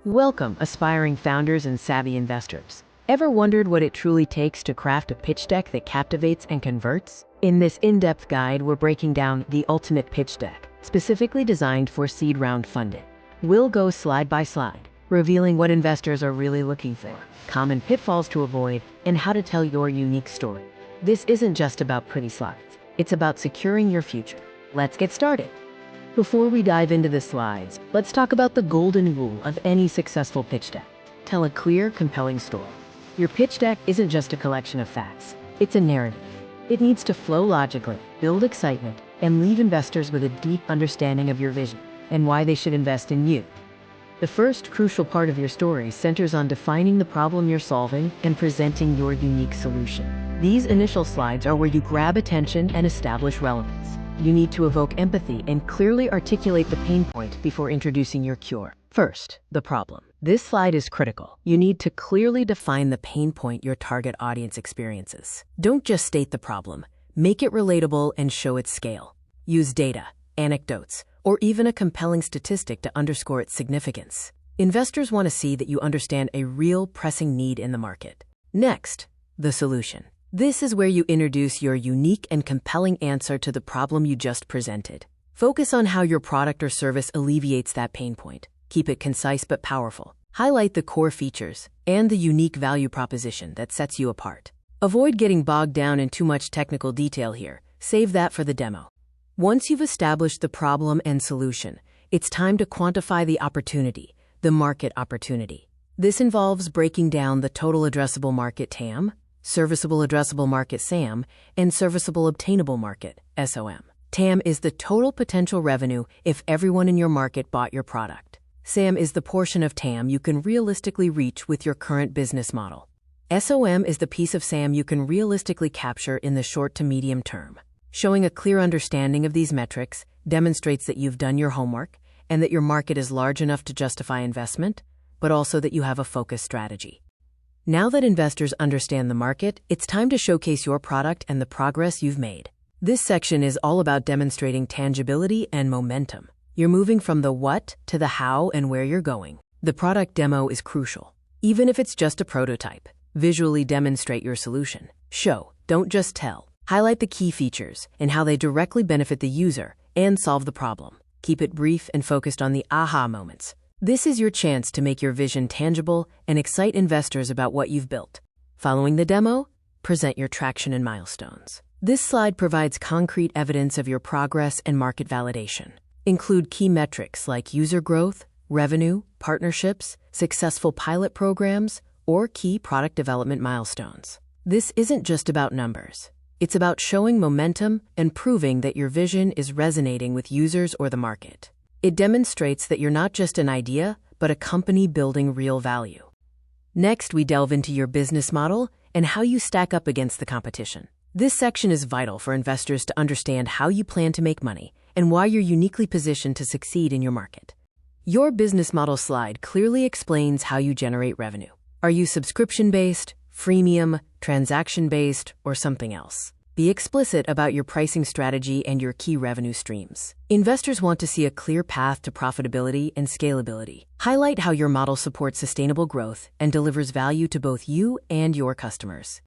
Welcome, aspiring founders and savvy investors. Ever wondered what it truly takes to craft a pitch deck that captivates and converts? In this in-depth guide, we're breaking down the ultimate pitch deck, specifically designed for seed round funding. We'll go slide by slide, revealing what investors are really looking for, common pitfalls to avoid, and how to tell your unique story. This isn't just about pretty slides. It's about securing your future. Let's get started. Before we dive into the slides, let's talk about the golden rule of any successful pitch deck. Tell a clear, compelling story. Your pitch deck isn't just a collection of facts. It's a narrative. It needs to flow logically, build excitement, and leave investors with a deep understanding of your vision and why they should invest in you. The first crucial part of your story centers on defining the problem you're solving and presenting your unique solution. These initial slides are where you grab attention and establish relevance. You need to evoke empathy and clearly articulate the pain point before introducing your cure. First, the problem. This slide is critical. You need to clearly define the pain point your target audience experiences. Don't just state the problem. Make it relatable and show its scale. Use data, anecdotes, or even a compelling statistic to underscore its significance. Investors want to see that you understand a real pressing need in the market. Next, the solution. This is where you introduce your unique and compelling answer to the problem you just presented. Focus on how your product or service alleviates that pain point. Keep it concise but powerful. Highlight the core features and the unique value proposition that sets you apart. Avoid getting bogged down in too much technical detail here. Save that for the demo. Once you've established the problem and solution, it's time to quantify the opportunity, the market opportunity. This involves breaking down the total addressable market TAM, serviceable addressable market SAM, and serviceable obtainable market SOM. TAM is the total potential revenue if everyone in your market bought your product. SAM is the portion of TAM you can realistically reach with your current business model. SOM is the piece of SAM you can realistically capture in the short to medium term. Showing a clear understanding of these metrics demonstrates that you've done your homework and that your market is large enough to justify investment, but also that you have a focused strategy. Now that investors understand the market, it's time to showcase your product and the progress you've made. This section is all about demonstrating tangibility and momentum. You're moving from the what to the how and where you're going. The product demo is crucial. Even if it's just a prototype, visually demonstrate your solution. Show, don't just tell. Highlight the key features and how they directly benefit the user and solve the problem. Keep it brief and focused on the aha moments. This is your chance to make your vision tangible and excite investors about what you've built. Following the demo, present your traction and milestones. This slide provides concrete evidence of your progress and market validation. Include key metrics like user growth, revenue, partnerships, successful pilot programs, or key product development milestones. This isn't just about numbers. It's about showing momentum and proving that your vision is resonating with users or the market. It demonstrates that you're not just an idea, but a company building real value. Next, we delve into your business model and how you stack up against the competition. This section is vital for investors to understand how you plan to make money and why you're uniquely positioned to succeed in your market. Your business model slide clearly explains how you generate revenue. Are you subscription-based, freemium, transaction-based, or something else? Be explicit about your pricing strategy and your key revenue streams. Investors want to see a clear path to profitability and scalability. Highlight how your model supports sustainable growth and delivers value to both you and your customers.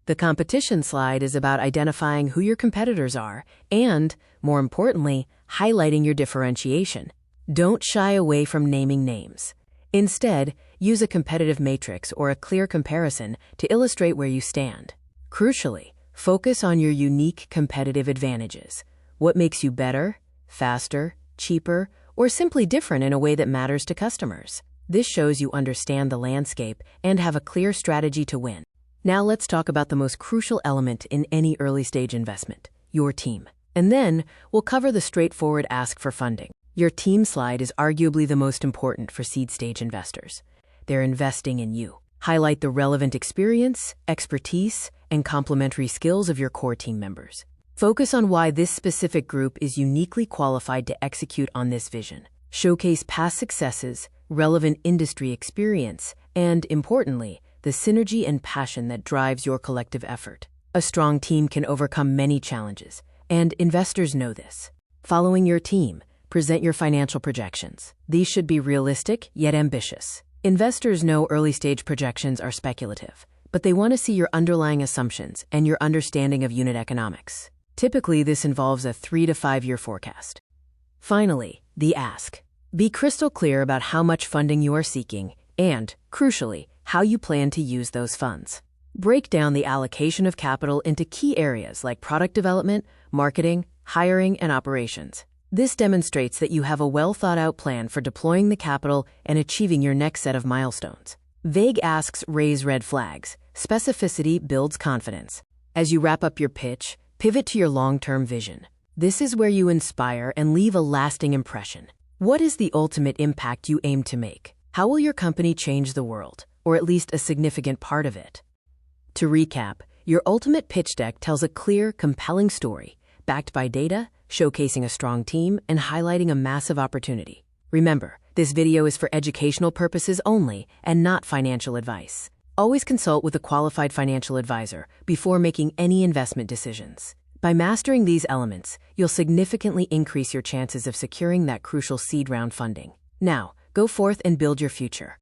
The competition slide is about identifying who your competitors are and, more importantly, highlighting your differentiation. Don't shy away from naming names. Instead, use a competitive matrix or a clear comparison to illustrate where you stand. Crucially, focus on your unique competitive advantages. What makes you better, faster, cheaper, or simply different in a way that matters to customers. This shows you understand the landscape and have a clear strategy to win. Now let's talk about the most crucial element in any early-stage investment, your team. And then we'll cover the straightforward ask for funding. Your team slide is arguably the most important for seed-stage investors. They're investing in you. Highlight the relevant experience, expertise, and complementary skills of your core team members. Focus on why this specific group is uniquely qualified to execute on this vision. Showcase past successes, relevant industry experience, and, importantly, the synergy and passion that drives your collective effort. A strong team can overcome many challenges, and investors know this. Following your team, Present your financial projections. These should be realistic, yet ambitious. Investors know early-stage projections are speculative, but they want to see your underlying assumptions and your understanding of unit economics. Typically, this involves a 3 to 5 year forecast. Finally, the ask. Be crystal clear about how much funding you are seeking and, crucially, how you plan to use those funds. Break down the allocation of capital into key areas like product development, marketing, hiring, and operations. This demonstrates that you have a well-thought-out plan for deploying the capital and achieving your next set of milestones. Vague asks raise red flags. Specificity builds confidence. As you wrap up your pitch, pivot to your long-term vision. This is where you inspire and leave a lasting impression. What is the ultimate impact you aim to make? How will your company change the world, or at least a significant part of it? To recap, your ultimate pitch deck tells a clear, compelling story, backed by data, showcasing a strong team, and highlighting a massive opportunity. Remember, this video is for educational purposes only and not financial advice. Always consult with a qualified financial advisor before making any investment decisions. By mastering these elements, you'll significantly increase your chances of securing that crucial seed round funding. Now, go forth and build your future.